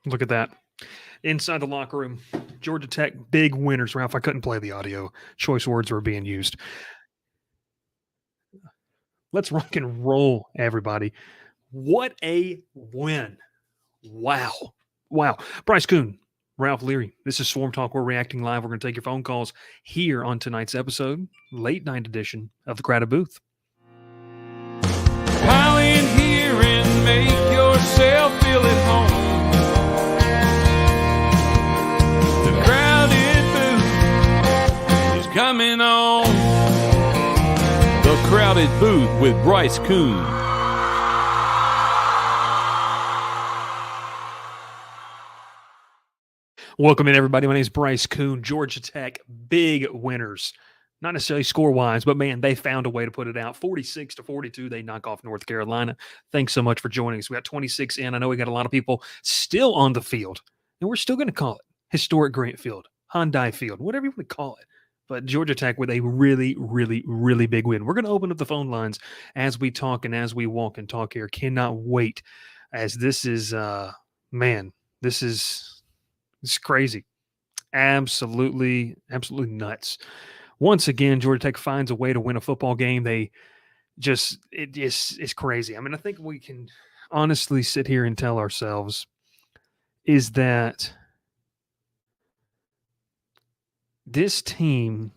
Look at that. Inside the locker room, Georgia Tech, big winners. Ralph, I couldn't play the audio. Choice words were being used. Let's rock and roll, everybody. What a win. Wow. Wow. Bryce Koon, Ralph Leary. This is Swarm Talk. We're reacting live. We're going to take your phone calls here on tonight's episode, late night edition of The Crowded Booth. Pile in here and make yourself feel at home. The Crowded Booth is coming on. The Crowded Booth with Bryce Koon. Welcome in, everybody. My name is Bryce Koon. Georgia Tech, big winners. Not necessarily score-wise, but, man, they found a way to put it out. 46-42, they knock off North Carolina. Thanks so much for joining us. We got 26 in. I know we got a lot of people still on the field, and we're still going to call it Historic Grant Field, Hyundai Field, whatever you want to call it. But Georgia Tech with a really, really, really big win. We're going to open up the phone lines as we talk and as we walk and talk here. Cannot wait, as this is, this is... It's crazy. Absolutely nuts. Once again, Georgia Tech finds a way to win a football game. It's crazy. I mean, I think we can honestly sit here and tell ourselves is that this team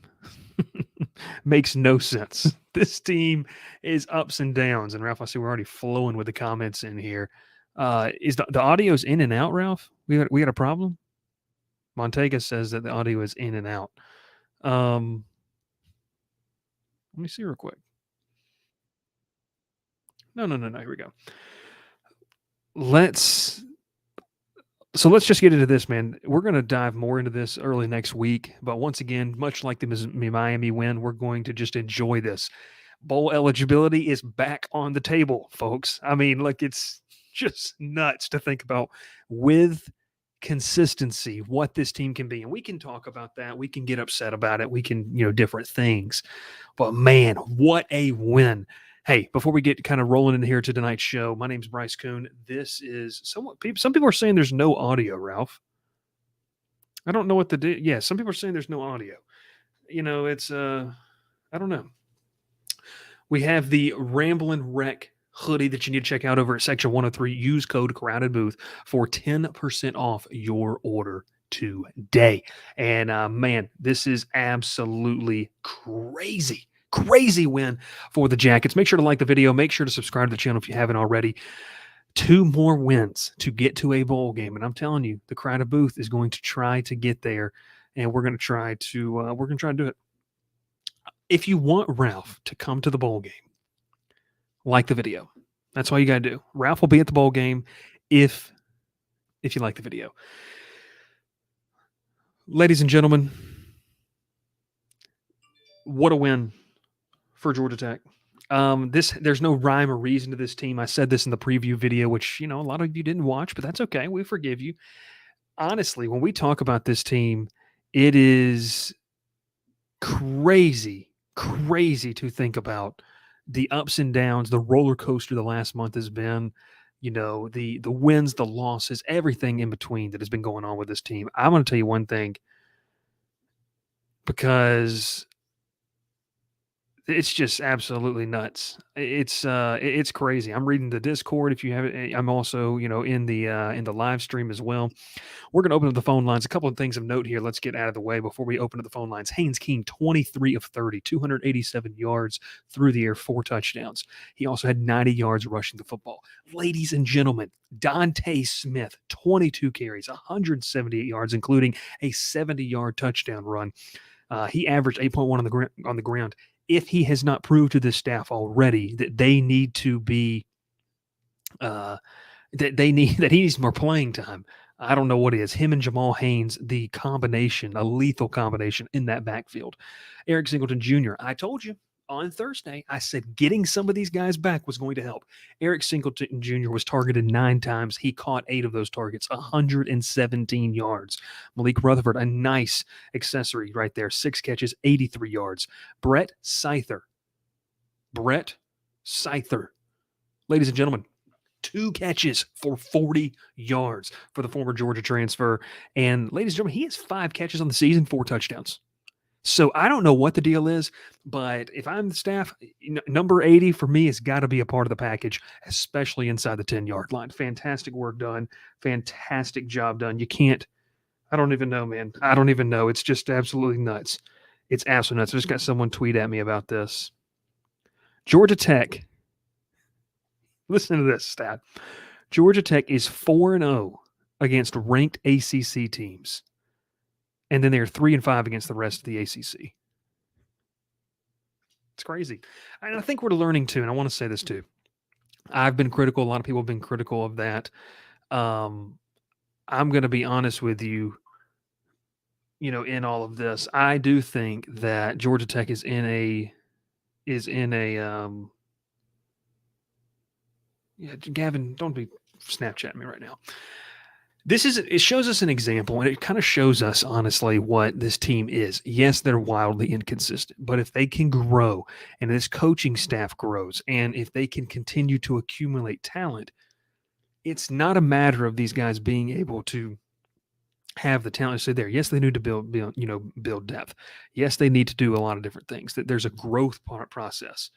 makes no sense. This team is ups and downs. And Ralph, I see we're already flowing with the comments in here. Is the audio's in and out, Ralph? We got a problem? Montega says that the audio is in and out. Let me see real quick. No. Here we go. Let's just get into this, man. We're going to dive more into this early next week. But once again, much like the Miami win, we're going to just enjoy this. Bowl eligibility is back on the table, folks. I mean, it's just nuts to think about with consistency what this team can be, and we can talk about that. We can get upset about it. We can, different things, but man, what a win. Hey, before we get kind of rolling in here to tonight's show, my name's Bryce Koon. This is some people are saying there's no audio, Ralph. I don't know what to do. Yeah, some people are saying there's no audio. It's I don't know. We have the Ramblin' Wreck hoodie that you need to check out over at Section 103. Use code Crowded Booth for 10% off your order today. And man, this is absolutely crazy win for the Jackets. Make sure to like the video. Make sure to subscribe to the channel if you haven't already. 2 more wins to get to a bowl game, and I'm telling you, the Crowded Booth is going to try to get there, and we're going to try to do it. If you want Ralph to come to the bowl game, like the video. That's all you got to do. Ralph will be at the bowl game if you like the video. Ladies and gentlemen, what a win for Georgia Tech. There's no rhyme or reason to this team. I said this in the preview video, which, a lot of you didn't watch, but that's okay. We forgive you. Honestly, when we talk about this team, it is crazy to think about the ups and downs, the roller coaster the last month has been, the wins, the losses, everything in between that has been going on with this team. I'm going to tell you one thing, because it's just absolutely nuts. It's crazy. I'm reading the Discord. If you have it, I'm also, in the live stream as well. We're going to open up the phone lines. A couple of things of note here. Let's get out of the way before we open up the phone lines. Haynes King, 23 of 30, 287 yards through the air, 4 touchdowns. He also had 90 yards rushing the football. Ladies and gentlemen, Dante Smith, 22 carries, 178 yards, including a 70-yard touchdown run. He averaged 8.1 on the ground. If he has not proved to this staff already that they need to be, that he needs more playing time, I don't know what it is. Him and Jamal Haynes, the combination, a lethal combination in that backfield. Eric Singleton Jr., I told you on Thursday, I said getting some of these guys back was going to help. Eric Singleton Jr. was targeted 9 times. He caught 8 of those targets, 117 yards. Malik Rutherford, a nice accessory right there, 6 catches, 83 yards. Brett Seither. Ladies and gentlemen, 2 catches for 40 yards for the former Georgia transfer. And ladies and gentlemen, he has 5 catches on the season, 4 touchdowns. So I don't know what the deal is, but if I'm the staff, number 80 for me has got to be a part of the package, especially inside the 10-yard line. Fantastic work done. Fantastic job done. You can't, I don't even know, man. I don't even know. It's just absolutely nuts. It's absolutely nuts. I just got someone tweet at me about this. Georgia Tech, listen to this stat. Georgia Tech is 4-0 against ranked ACC teams. And then they're 3-5 against the rest of the ACC. It's crazy. And I think we're learning too, and I want to say this too. I've been critical. A lot of people have been critical of that. I'm going to be honest with you, in all of this. I do think that Georgia Tech is in a Gavin, don't be Snapchatting me right now. It shows us an example, and it kind of shows us honestly what this team is. Yes, they're wildly inconsistent, but if they can grow and this coaching staff grows, and if they can continue to accumulate talent, it's not a matter of these guys being able to have the talent to stay there. Yes, they need to build depth. Yes, they need to do a lot of different things. That there's a growth process.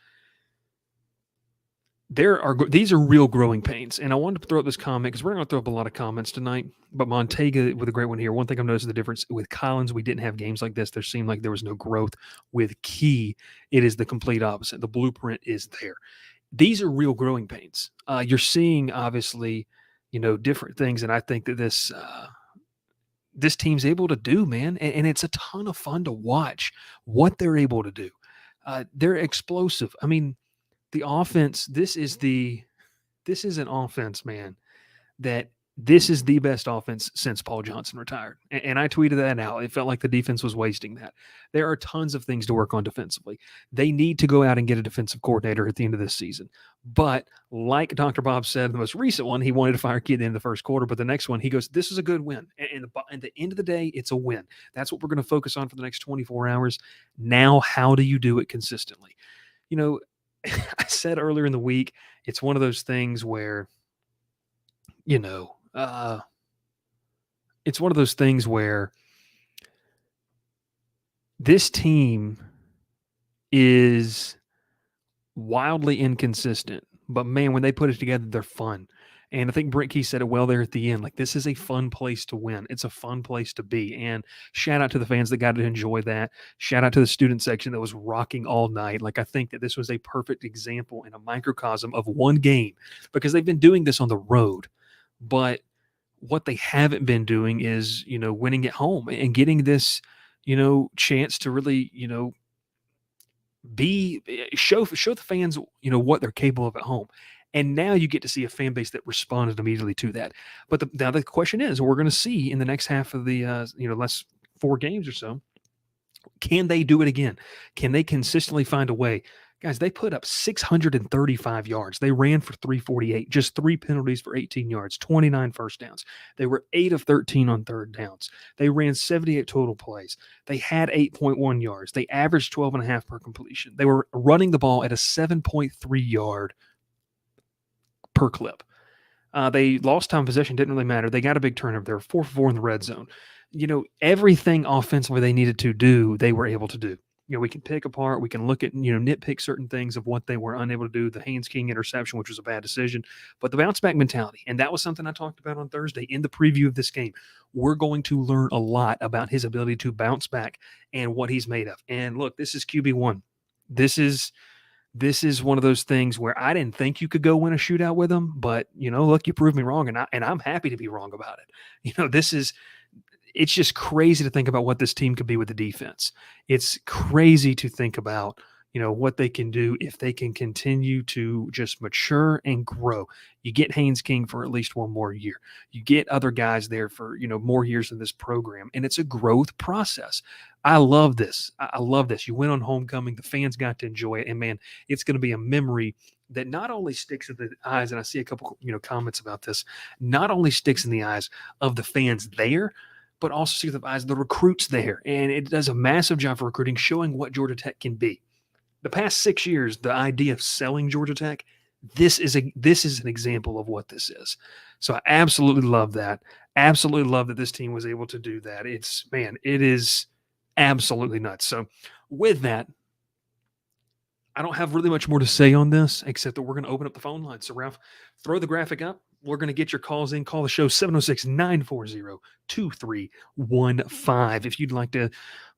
These are real growing pains, and I wanted to throw up this comment because we're not going to throw up a lot of comments tonight. But Montega with a great one here. One thing I've noticed the difference with Collins, we didn't have games like this. There seemed like there was no growth. With Key, it is the complete opposite. The blueprint is there. These are real growing pains. You're seeing obviously, different things, and I think that this team's able to do, man, and it's a ton of fun to watch what they're able to do. They're explosive. I mean, the offense, this is an offense, man, that this is the best offense since Paul Johnson retired. And I tweeted that out. It felt like the defense was wasting that. There are tons of things to work on defensively. They need to go out and get a defensive coordinator at the end of this season. But like Dr. Bob said, the most recent one, he wanted to fire Key at the end of the first quarter. But the next one, he goes, this is a good win. And at the end of the day, it's a win. That's what we're going to focus on for the next 24 hours. Now, how do you do it consistently? I said earlier in the week, it's one of those things where, it's one of those things where this team is wildly inconsistent, but man, when they put it together, they're fun. And I think Brent Key said it well there at the end. Like, this is a fun place to win. It's a fun place to be. And shout out to the fans that got to enjoy that. Shout out to the student section that was rocking all night. Like, I think that this was a perfect example and a microcosm of one game, because they've been doing this on the road. But what they haven't been doing is, winning at home and getting this, chance to really, show the fans, what they're capable of at home. And now you get to see a fan base that responded immediately to that. But now the question is, we're going to see in the next half of the, last 4 games or so, can they do it again? Can they consistently find a way? Guys, they put up 635 yards. They ran for 348, just 3 penalties for 18 yards, 29 first downs. They were 8 of 13 on third downs. They ran 78 total plays. They had 8.1 yards. They averaged 12.5 per completion. They were running the ball at a 7.3 yard per clip. They lost time possession, didn't really matter. They got a big turnover. They were 4 for 4 in the red zone. Everything offensively they needed to do, they were able to do. We can pick apart, we can look at, nitpick certain things of what they were unable to do. The Haynes King interception, which was a bad decision, but the bounce back mentality. And that was something I talked about on Thursday in the preview of this game. We're going to learn a lot about his ability to bounce back and what he's made of. And look, this is QB1. This is one of those things where I didn't think you could go win a shootout with him, but look, you proved me wrong, and I'm happy to be wrong about it. It's just crazy to think about what this team could be with the defense. It's crazy to think about, what they can do if they can continue to just mature and grow. You get Haynes King for at least one more year. You get other guys there for, more years in this program, and it's a growth process. I love this. I love this. You went on homecoming. The fans got to enjoy it, and man, it's going to be a memory that not only sticks in the eyes, and I see a couple, comments about this, not only sticks in the eyes of the fans there, but also sticks in the eyes of the recruits there. And it does a massive job for recruiting, showing what Georgia Tech can be. The past 6 years, the idea of selling Georgia Tech This is an example of what this is. So I absolutely love that. Absolutely love that this team was able to do that. It is absolutely nuts. So with that, I don't have really much more to say on this except that we're going to open up the phone line. So, Ralph, throw the graphic up. We're going to get your calls in. Call the show 706 940 2315 if you'd like to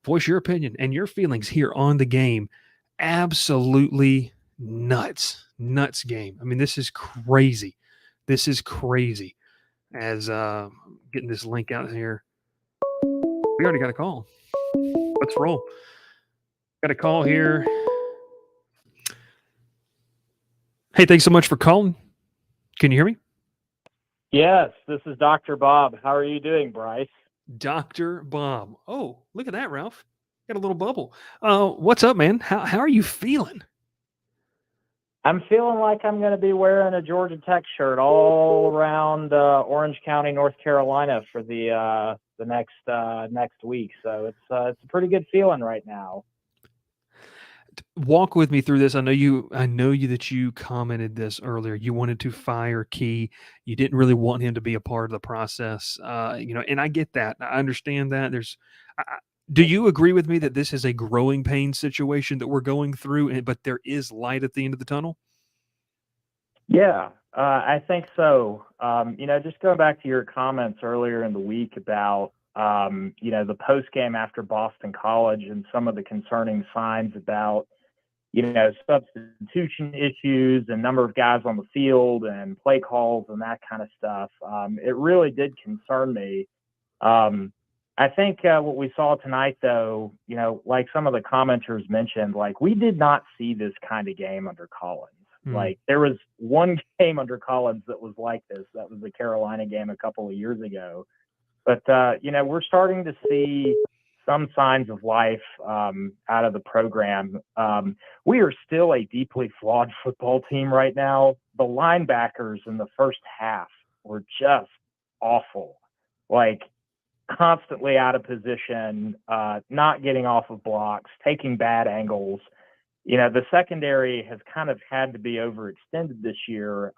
voice your opinion and your feelings here on the game. Absolutely nuts. Nuts game. I mean, this is crazy. This is crazy. As getting this link out here. We already got a call. Let's roll. Got a call here. Hey, thanks so much for calling. Can you hear me? Yes, this is Dr. Bob. How are you doing, Bryce? Dr. Bob. Oh, look at that, Ralph. Got a little bubble. What's up, man? How are you feeling? I'm feeling like I'm going to be wearing a Georgia Tech shirt all around Orange County, North Carolina for the next week. So it's a pretty good feeling right now. Walk with me through this. I know you that you commented this earlier. You wanted to fire Key. You didn't really want him to be a part of the process. And I get that. I understand that. Do you agree with me that this is a growing pain situation that we're going through, but there is light at the end of the tunnel? Yeah, I think so. Just going back to your comments earlier in the week about the post game after Boston College and some of the concerning signs about substitution issues and number of guys on the field and play calls and that kind of stuff. It really did concern me. I think what we saw tonight, though, like some of the commenters mentioned, like we did not see this kind of game under Collins. Like there was one game under Collins that was like this. That was the Carolina game a couple of years ago. But, we're starting to see some signs of life out of the program. We are still a deeply flawed football team right now. The linebackers in the first half were just awful, like constantly out of position, not getting off of blocks, taking bad angles. The secondary has kind of had to be overextended this year,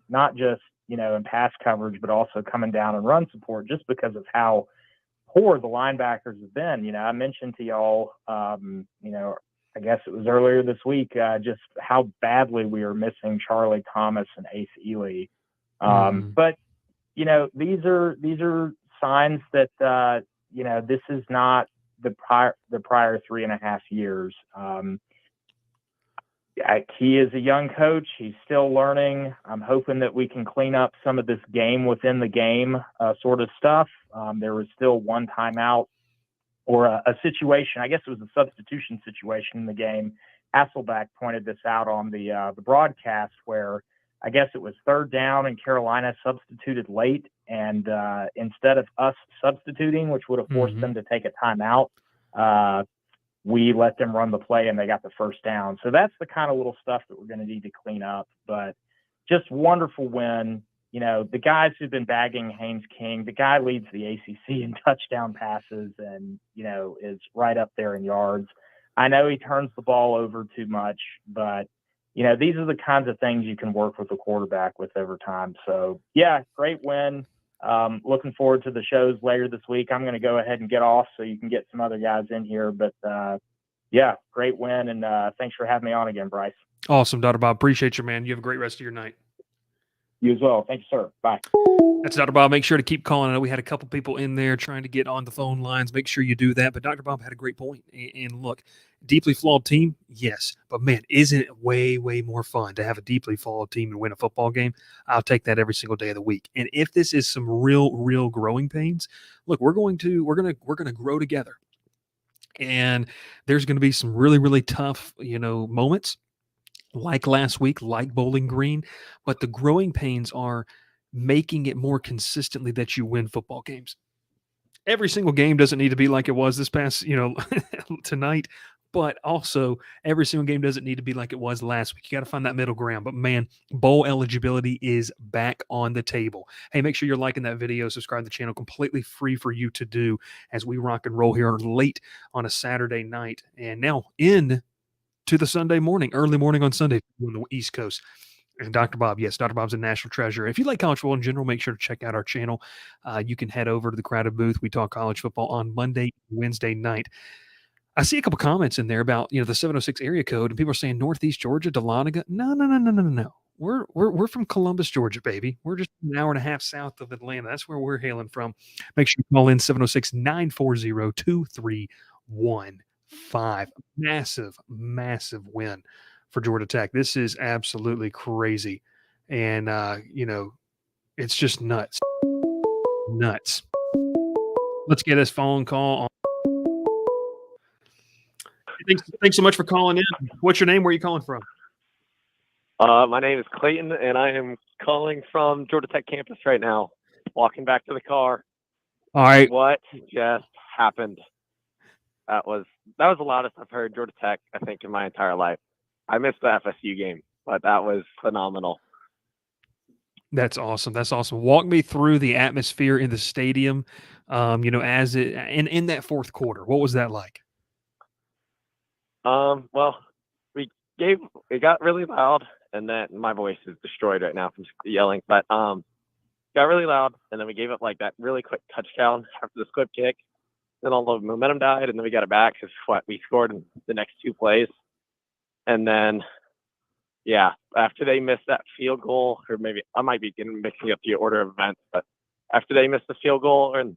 not just, in pass coverage, but also coming down and run support just because of how poor the linebackers have been. I mentioned to y'all, I guess it was earlier this week, just how badly we are missing Charlie Thomas and Ace Ely. But, these are signs that, this is not the prior 3.5 years. He is a young coach. He's still learning. I'm hoping that we can clean up some of this game within the game sort of stuff. There was still one timeout or a situation. I guess it was a substitution situation in the game. Hasselbeck pointed this out on the broadcast where I guess it was third down and Carolina substituted late. And instead of us substituting, which would have forced them to take a timeout, we let them run the play and they got the first down. So that's the kind of little stuff that we're going to need to clean up. But just wonderful win. The guys who've been bagging Haynes King, the guy leads the ACC in touchdown passes and, is right up there in yards. I know he turns the ball over too much, but, these are the kinds of things you can work with a quarterback with over time. So, yeah, great win. Looking forward to the shows later this week. I'm going to go ahead and get off so you can get some other guys in here. But, yeah, great win. And thanks for having me on again, Bryce. Awesome, Dr. Bob. Appreciate you, man. You have a great rest of your night. You as well. Thank you, sir. Bye. That's Dr. Bob. Make sure to keep calling. I know we had a couple people in there trying to get on the phone lines. Make sure you do that. But Dr. Bob had a great point. And look, deeply flawed team, yes. But, man, isn't it way, way more fun to have a deeply flawed team and win a football game? I'll take that every single day of the week. And if this is some real growing pains, look, we're going to grow together. And there's going to be some really tough, moments like last week, like Bowling Green. But the growing pains are making it more consistently that you win football games. Every single game doesn't need to be like it was this past, tonight, but also every single game doesn't need to be like it was last week. You got to find that middle ground. But man, bowl eligibility is back on the table. Hey, make sure you're liking that video, subscribe to the channel, completely free for you to do as we rock and roll here late on a Saturday night. And now in to the Sunday morning, early morning on Sunday on the East Coast. And Dr. Bob, yes, Dr. Bob's a national treasure. If you like college football in general, make sure to check out our channel. You can head over to the Crowded Booth. We talk college football on Monday, Wednesday night. I see a couple comments in there about the 706 area code, and people are saying Northeast Georgia, Dahlonega. No. We're from Columbus, Georgia, baby. We're just an hour and a half south of Atlanta. That's where we're hailing from. Make sure you call in 706-940-2315. Massive win for Georgia Tech. This is absolutely crazy. And, it's just nuts. Nuts. Let's get this phone call on. Thanks so much for calling in. What's your name? Where are you calling from? My name is Clayton, and I am calling from Georgia Tech campus right now, walking back to the car. All right. What just happened? That was the loudest I've heard Georgia Tech, I think, in my entire life. I missed the FSU game, but that was phenomenal. That's awesome. That's awesome. Walk me through the atmosphere in the stadium, as it in that fourth quarter. What was that like? Well, it got really loud, and then my voice is destroyed right now from yelling, but got really loud, and then we gave up like that really quick touchdown after the slip kick. Then all the momentum died, and then we got it back because we scored in the next 2 plays. And then, after they missed that field goal, or maybe I might be mixing up the order of events, but after they missed the field goal and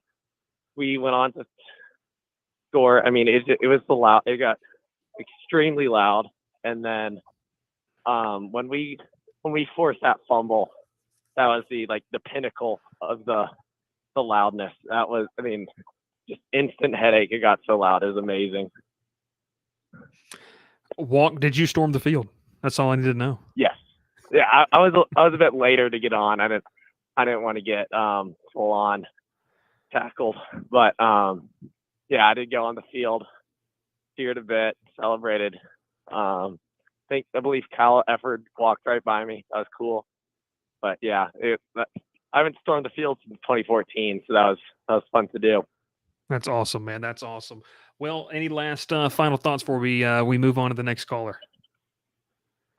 we went on to score, I mean, it was loud. It got extremely loud. And then when we forced that fumble, that was the pinnacle of the loudness. That was, I mean, just instant headache. It got so loud. It was amazing. Did you storm the field? That's all I need to know. Yes. Yeah, I was a bit later to get on. I didn't want to get full on tackled, but I did go on the field, cheered a bit, celebrated. I believe Kyle Efford walked right by me. That was cool. But I haven't stormed the field since 2014, so that was fun to do. That's awesome, man. That's awesome. Well, any last final thoughts before we move on to the next caller?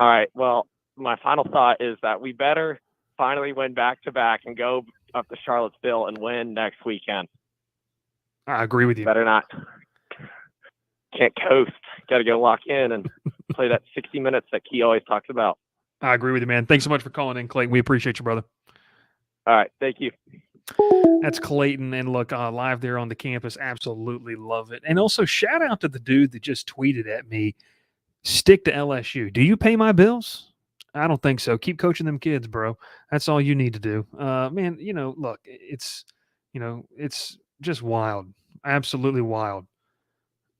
All right. Well, my final thought is that we better finally win back-to-back and go up to Charlottesville and win next weekend. I agree with you. Better not. Can't coast. Got to go lock in and play that 60 minutes that Key always talks about. I agree with you, man. Thanks so much for calling in, Clayton. We appreciate you, brother. All right. Thank you. That's Clayton. And look, live there on the campus. Absolutely love it. And also shout out to the dude that just tweeted at me, stick to LSU. Do you pay my bills? I don't think so. Keep coaching them kids, bro. That's all you need to do. Man, look, it's just wild. Absolutely wild.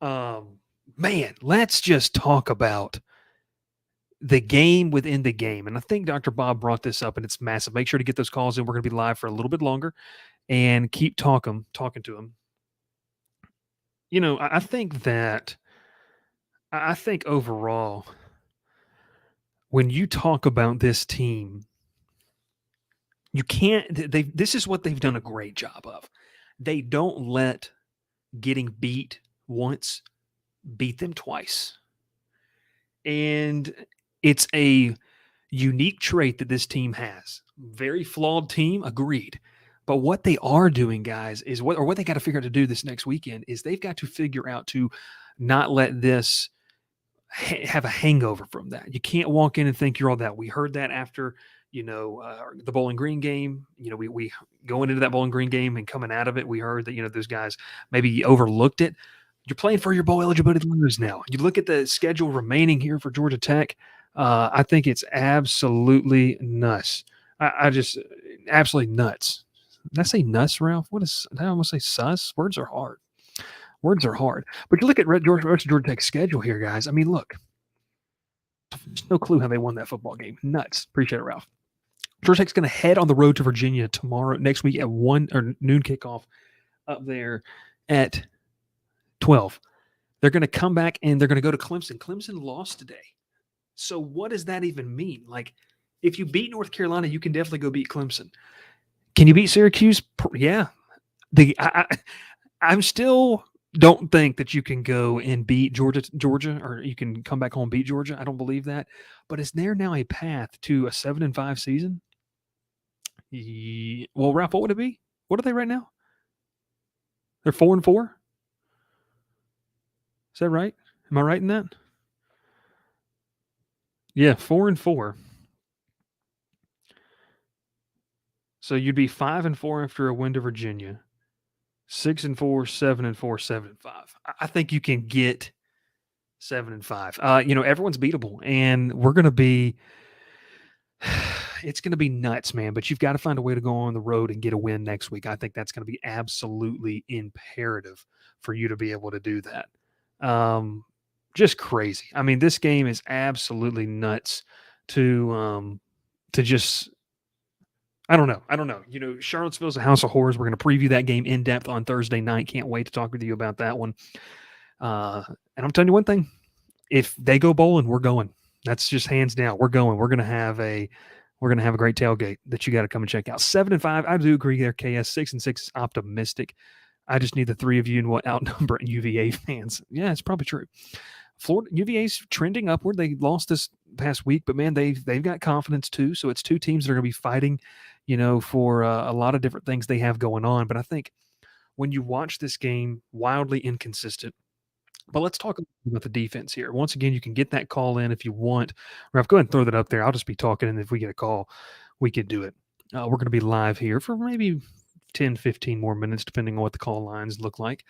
Man, let's just talk about the game within the game. And I think Dr. Bob brought this up, and it's massive. Make sure to get those calls in. We're going to be live for a little bit longer and keep talking to him. I think overall, when you talk about this team, you can't, this is what they've done a great job of. They don't let getting beat once beat them twice. And it's a unique trait that this team has. Very flawed team, agreed. But what they are doing, guys, is what they got to figure out to do this next weekend is they've got to figure out to not let this have a hangover from that. You can't walk in and think you're all that. We heard that after, the Bowling Green game. We going into that Bowling Green game and coming out of it, we heard that, those guys maybe overlooked it. You're playing for your bowl eligibility to lose now. You look at the schedule remaining here for Georgia Tech. I think it's absolutely nuts. I just absolutely nuts. Did I say nuts, Ralph? Did I almost say sus? Words are hard. But you look at Georgia Tech's schedule here, guys. I mean, look. There's no clue how they won that football game. Nuts. Appreciate it, Ralph. Georgia Tech's going to head on the road to Virginia next week at 1 or noon kickoff up there at 12. They're going to come back and they're going to go to Clemson. Clemson lost today. So what does that even mean? Like, if you beat North Carolina, you can definitely go beat Clemson. Can you beat Syracuse? Yeah. I'm still, don't think that you can go and beat Georgia, or you can come back home and beat Georgia. I don't believe that. But is there now a path to a 7-5 season? Well, Ralph, what would it be? What are they right now? They're 4-4. Is that right? Am I right in that? Yeah, 4-4. So you'd be 5-4 after a win to Virginia, 6-4, 7-4, 7-5. I think you can get 7-5. Everyone's beatable, and we're going to be. It's going to be nuts, man. But you've got to find a way to go on the road and get a win next week. I think that's going to be absolutely imperative for you to be able to do that. Just crazy. I mean, this game is absolutely nuts to just. I don't know. Charlottesville's a house of horrors. We're going to preview that game in depth on Thursday night. Can't wait to talk with you about that one. And I'm telling you one thing: if they go bowling, we're going. That's just hands down. We're going. We're going to have a great tailgate that you got to come and check out. 7-5. I do agree there. KS 6-6 is optimistic. I just need the three of you and what outnumber UVA fans. Yeah, it's probably true. Florida UVA's trending upward. They lost this past week, but man, they've got confidence too. So it's two teams that are going to be fighting, for a lot of different things they have going on. But I think when you watch this game, wildly inconsistent. But let's talk about the defense here. Once again, you can get that call in if you want. Ralph, go ahead and throw that up there. I'll just be talking, and if we get a call, we could do it. We're going to be live here for maybe 10, 15 more minutes, depending on what the call lines look like.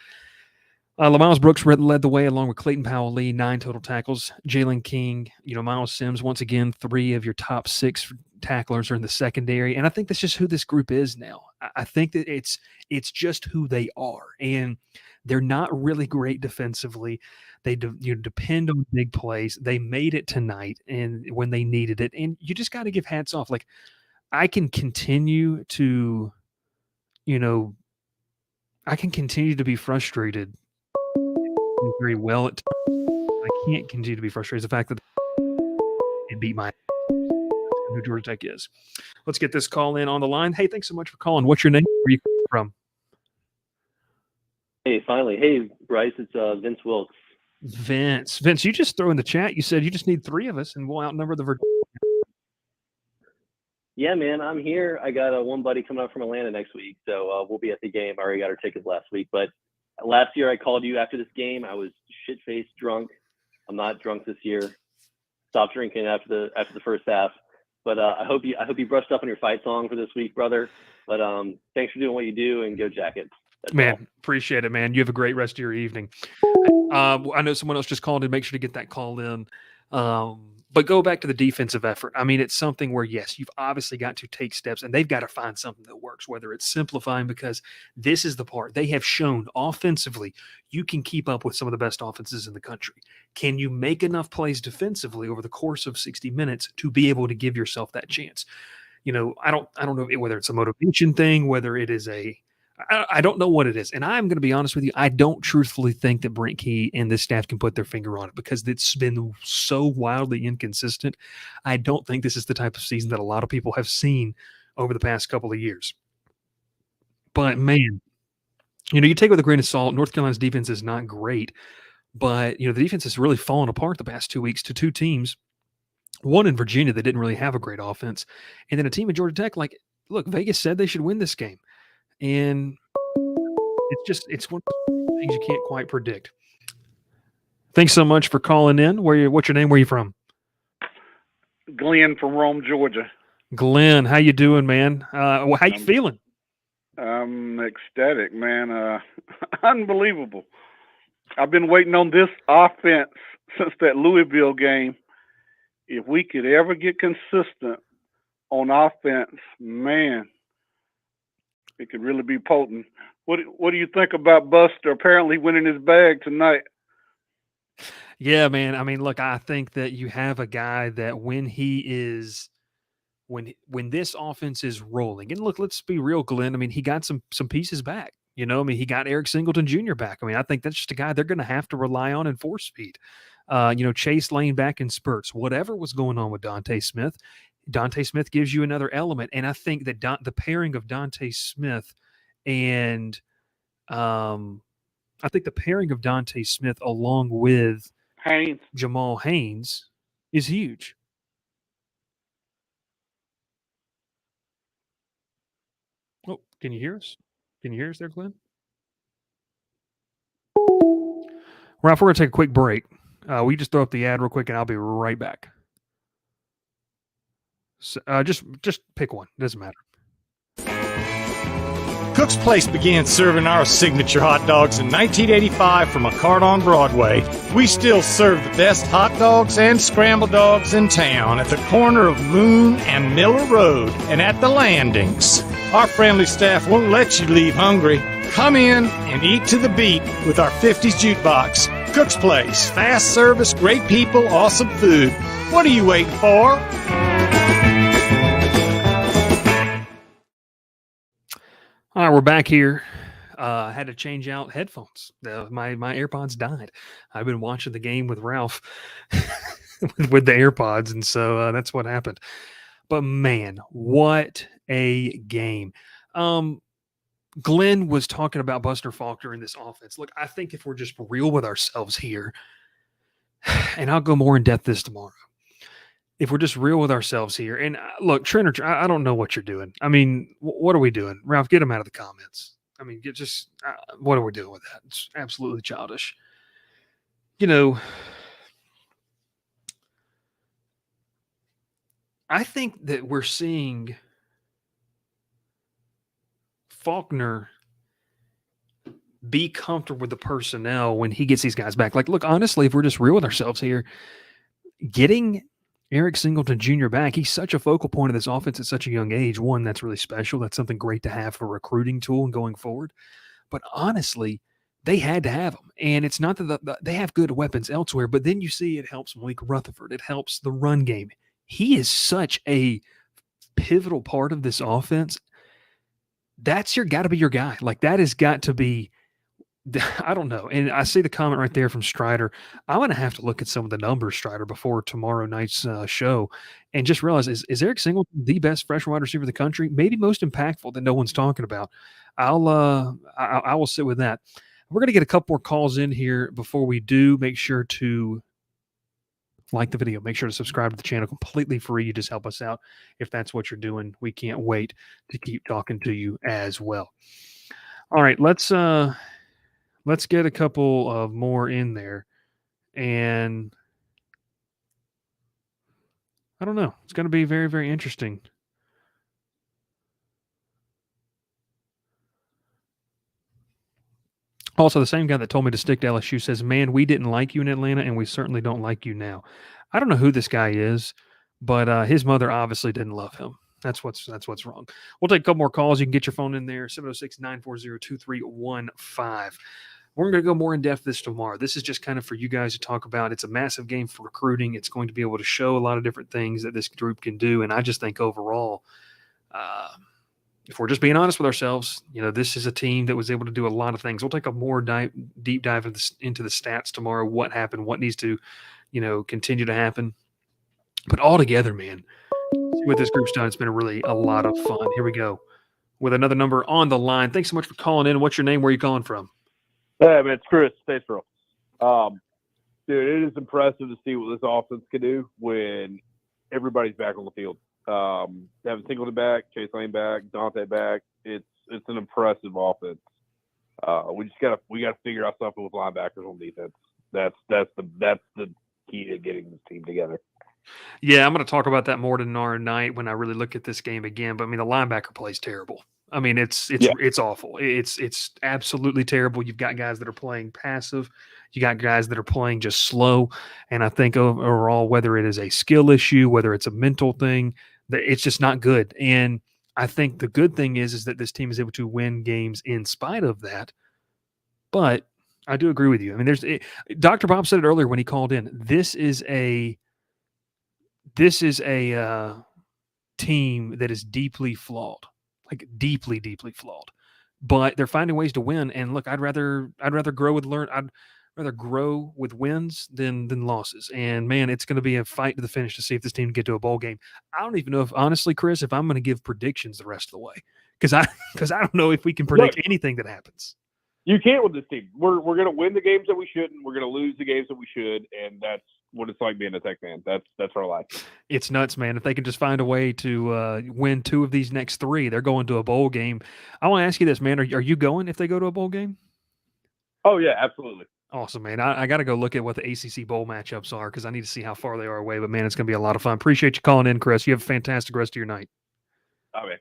Lamiles Brooks led the way along with Clayton Powell-Lee, 9 total tackles. Jalen King, Miles Sims, once again, 3 of your top 6 tacklers are in the secondary. And I think that's just who this group is now. I think that it's just who they are. And they're not really great defensively. They depend on big plays. They made it tonight and when they needed it. And you just got to give hats off. Like, I can continue to, be frustrated very well at times. I can't continue to be frustrated. It's the fact that they beat my who Georgia Tech is. Let's get this call in on the line. Hey, thanks so much for calling. What's your name? Where are you from? Hey, finally. Hey, Bryce, it's Vince Wilkes. Vince, you just throw in the chat. You said you just need 3 of us, and we'll outnumber the Virginia. Yeah, man, I'm here. I got one buddy coming up from Atlanta next week, so we'll be at the game. I already got our tickets last week, but last year I called you after this game. I was shit-faced drunk. I'm not drunk this year. Stopped drinking after the first half. But I hope you brushed up on your fight song for this week, brother. But thanks for doing what you do, and go Jackets. That's man, all. Appreciate it, man. You have a great rest of your evening. I know someone else just called in. Make sure to get that call in. But go back to the defensive effort. I mean, it's something where, yes, you've obviously got to take steps, and they've got to find something that works, whether it's simplifying, because this is the part. They have shown offensively you can keep up with some of the best offenses in the country. Can you make enough plays defensively over the course of 60 minutes to be able to give yourself that chance? I don't know whether it's a motivation thing, whether it is I don't know what it is. And I'm going to be honest with you. I don't truthfully think that Brent Key and this staff can put their finger on it because it's been so wildly inconsistent. I don't think this is the type of season that a lot of people have seen over the past couple of years. But man, you take it with a grain of salt. North Carolina's defense is not great, but the defense has really fallen apart the past 2 weeks to 2 teams. One in Virginia that didn't really have a great offense, and then a team in Georgia Tech. Like, look, Vegas said they should win this game. And it's one of those things you can't quite predict. Thanks so much for calling in. What's your name? Where are you from? Glenn from Rome, Georgia. Glenn, how you doing, man? How you feeling? I'm ecstatic, man. Unbelievable. I've been waiting on this offense since that Louisville game. If we could ever get consistent on offense, man, it could really be potent. What do you think about Buster apparently winning his bag tonight? Yeah, man. I mean, look, I think that you have a guy that when this offense is rolling, and look, let's be real, Glenn. I mean, he got some pieces back. He got Eric Singleton Jr. back. I mean, I think that's just a guy they're going to have to rely on in force speed. Chase Lane back in spurts. Whatever was going on with Dante Smith gives you another element. And I think that the pairing of Dante Smith and I think the pairing of Dante Smith along with Haynes. Jamal Haynes is huge. Oh, can you hear us? Can you hear us there, Glenn? Ralph, we're going to take a quick break. We just throw up the ad real quick, and I'll be right back. So, just pick one. Doesn't matter. Cook's Place began serving our signature hot dogs in 1985 from a cart on Broadway. We still serve the best hot dogs and scrambled dogs in town at the corner of Moon and Miller Road and at the landings. Our friendly staff won't let you leave hungry. Come in and eat to the beat with our 50s jukebox. Cook's Place, fast service, great people, awesome food. What are you waiting for? All right, we're back here. I had to change out headphones. My AirPods died. I've been watching the game with Ralph with the AirPods, and so that's what happened. But man, what a game. Glenn was talking about Buster Faulkner in this offense. Look, I think if we're just real with ourselves here, and I'll go more in depth this tomorrow. If we're just real with ourselves here, and look, Trent, I don't know what you're doing. I mean, what are we doing? Ralph, get him out of the comments. I mean, what are we doing with that? It's absolutely childish. You know, I think that we're seeing Faulkner be comfortable with the personnel when he gets these guys back. Like, look, honestly, if we're just real with ourselves here, getting Eric Singleton Jr. back, he's such a focal point of this offense at such a young age. One, that's really special. That's something great to have for a recruiting tool and going forward. But honestly, they had to have him. And it's not that they have good weapons elsewhere, but then you see it helps Malik Rutherford. It helps the run game. He is such a pivotal part of this offense. That's got to be your guy. Like, that has got to be, I don't know. And I see the comment right there from Strider. I'm going to have to look at some of the numbers, Strider, before tomorrow night's show and just realize, is Eric Singleton the best freshman wide receiver in the country? Maybe most impactful that no one's talking about. I will sit with that. We're going to get a couple more calls in here before we do. Make sure to like the video. Make sure to subscribe to the channel, completely free. You just help us out if that's what you're doing. We can't wait to keep talking to you as well. All right, let's get a couple of more in there. And I don't know. It's going to be very, very interesting. Also, the same guy that told me to stick to LSU says, man, we didn't like you in Atlanta, and we certainly don't like you now. I don't know who this guy is, but his mother obviously didn't love him. That's what's wrong. We'll take a couple more calls. You can get your phone in there, 706-940-2315. We're going to go more in depth this tomorrow. This is just kind of for you guys to talk about. It's a massive game for recruiting. It's going to be able to show a lot of different things that this group can do. And I just think overall, if we're just being honest with ourselves, this is a team that was able to do a lot of things. We'll take a more deep dive into the stats tomorrow, what happened, what needs to, continue to happen. But altogether, man, with this group's done, it's been really a lot of fun. Here we go with another number on the line. Thanks so much for calling in. What's your name? Where are you calling from? Hey, man, it's Chris, Statesboro. Dude, it is impressive to see what this offense can do when everybody's back on the field. Having Singleton back, Chase Lane back, Dante back, it's an impressive offense. We gotta figure out something with linebackers on defense. That's the key to getting this team together. Yeah, I'm going to talk about that more tomorrow night when I really look at this game again. But I mean, the linebacker play is terrible. I mean, it's awful. It's absolutely terrible. You've got guys that are playing passive. You got guys that are playing just slow. And I think overall, whether it is a skill issue, whether it's a mental thing, it's just not good. And I think the good thing is that this team is able to win games in spite of that. But I do agree with you. I mean, Dr. Bob said it earlier when he called in. This is a team that is deeply flawed. Like deeply, deeply flawed, but they're finding ways to win. And look, I'd rather grow with wins than losses. And man, it's going to be a fight to the finish to see if this team can get to a bowl game. I don't even know if, honestly, Chris, if I'm going to give predictions the rest of the way, because I don't know if we can predict anything that happens. You can't with this team. We're going to win the games that we shouldn't. We're going to lose the games that we should, and that's what it's like being a Tech fan. That's our life. It's nuts, man. If they can just find a way to win 2 of these next 3, they're going to a bowl game. I want to ask you this, man. Are you going if they go to a bowl game? Oh, yeah, absolutely. Awesome, man. I got to go look at what the ACC bowl matchups are because I need to see how far they are away. But, man, it's going to be a lot of fun. Appreciate you calling in, Chris. You have a fantastic rest of your night. Oh, man.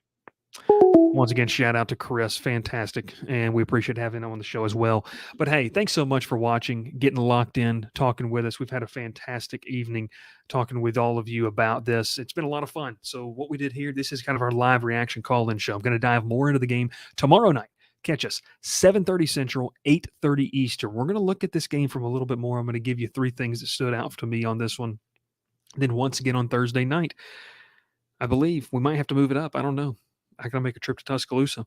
Once again, shout out to Chris. Fantastic. And we appreciate having him on the show as well. But, hey, thanks so much for watching, getting locked in, talking with us. We've had a fantastic evening talking with all of you about this. It's been a lot of fun. So what we did here, this is kind of our live reaction call-in show. I'm going to dive more into the game tomorrow night. Catch us 7:30 Central, 8:30 Eastern. We're going to look at this game from a little bit more. I'm going to give you 3 things that stood out to me on this one. Then once again on Thursday night, I believe we might have to move it up. I don't know. I got to make a trip to Tuscaloosa.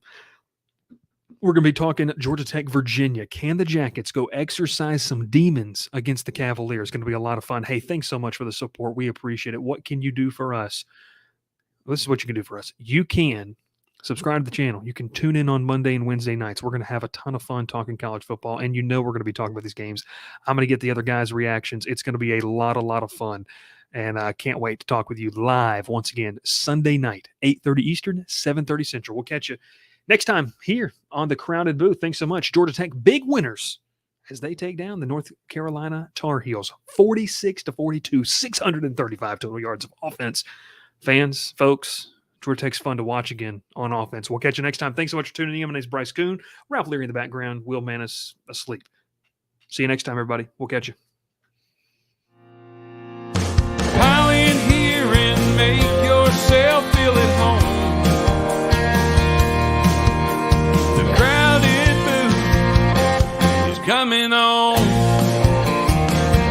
We're going to be talking Georgia Tech, Virginia. Can the Jackets go exercise some demons against the Cavaliers? It's going to be a lot of fun. Hey, thanks so much for the support. We appreciate it. What can you do for us? This is what you can do for us. You can subscribe to the channel. You can tune in on Monday and Wednesday nights. We're going to have a ton of fun talking college football, and we're going to be talking about these games. I'm going to get the other guys' reactions. It's going to be a lot of fun. And I can't wait to talk with you live once again Sunday night, 8:30 Eastern, 7:30 Central. We'll catch you next time here on the Crowded Booth. Thanks so much. Georgia Tech, big winners as they take down the North Carolina Tar Heels, 46-42, 635 total yards of offense. Fans, folks, Georgia Tech's fun to watch again on offense. We'll catch you next time. Thanks so much for tuning in. My name is Bryce Koon. Ralph Leary in the background. Will Manus asleep. See you next time, everybody. We'll catch you. Pile in here and make yourself feel at home. The Crowded Booth is coming on.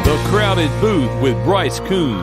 The Crowded Booth with Bryce Koon.